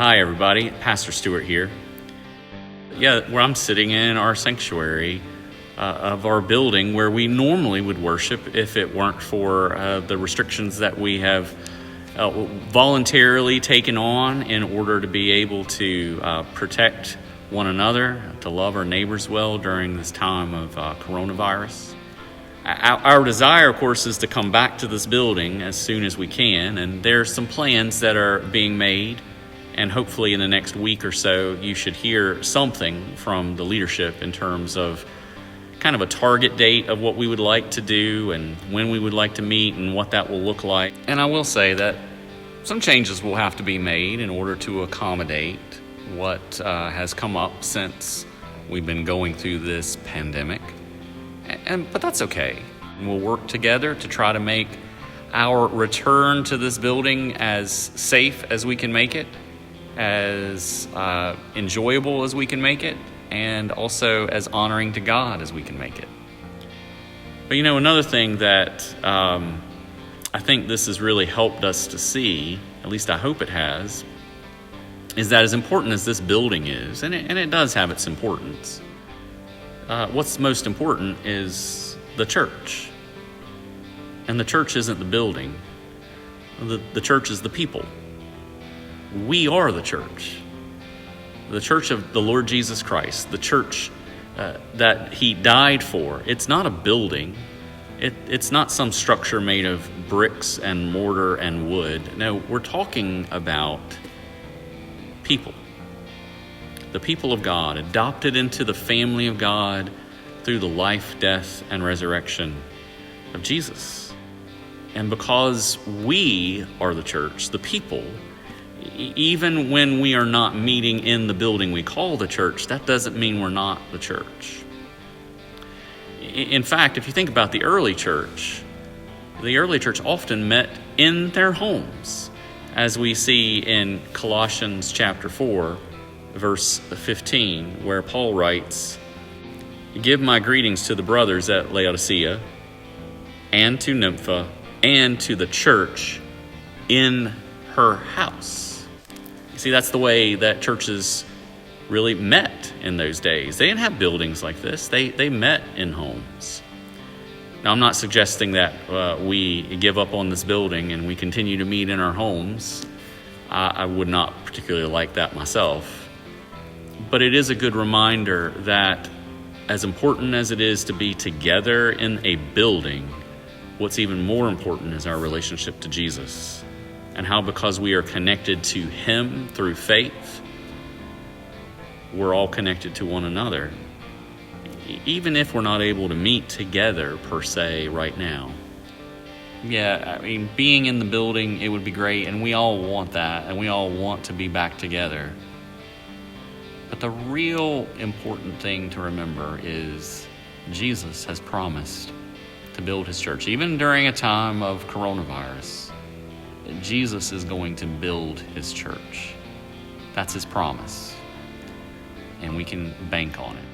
Hi, everybody. Pastor Stewart here. Where I'm sitting in our sanctuary of our building where we normally would worship if it weren't for the restrictions that we have voluntarily taken on in order to be able to protect one another, to love our neighbors well during this time of coronavirus. Our desire, of course, is to come back to this building as soon as we can, and there's some plans that are being made. And hopefully in the next week or so, you should hear something from the leadership in terms of kind of a target date of what we would like to do and when we would like to meet and what that will look like. And I will say that some changes will have to be made in order to accommodate what has come up since we've been going through this pandemic. But that's okay. We'll work together to try to make our return to this building as safe as we can make it, as enjoyable as we can make it, and also as honoring to God as we can make it. But another thing that I think this has really helped us to see, at least I hope it has, is that as important as this building is, and it does have its importance, what's most important is the church. And the church isn't the building. The church is the people. We are the church of the Lord Jesus Christ, the church that He died for. It's not a building. It's not some structure made of bricks and mortar and wood. No, we're talking about people. The people of God, adopted into the family of God through the life, death, and resurrection of Jesus. And because we are the church, the people, even when we are not meeting in the building we call the church, that doesn't mean we're not the church. In fact, if you think about the early church often met in their homes, as we see in Colossians chapter 4, verse 15, where Paul writes, "Give my greetings to the brothers at Laodicea, and to Nympha, and to the church in her house." See, that's the way that churches really met in those days. They didn't have buildings like this. They met in homes. Now, I'm not suggesting that we give up on this building and we continue to meet in our homes. I would not particularly like that myself. But it is a good reminder that as important as it is to be together in a building, what's even more important is our relationship to Jesus. And how, because we are connected to Him through faith, we're all connected to one another. Even if we're not able to meet together per se right now. Being in the building, it would be great, and we all want that, and we all want to be back together. But the real important thing to remember is Jesus has promised to build His church. Even during a time of coronavirus, Jesus is going to build His church. That's His promise. And we can bank on it.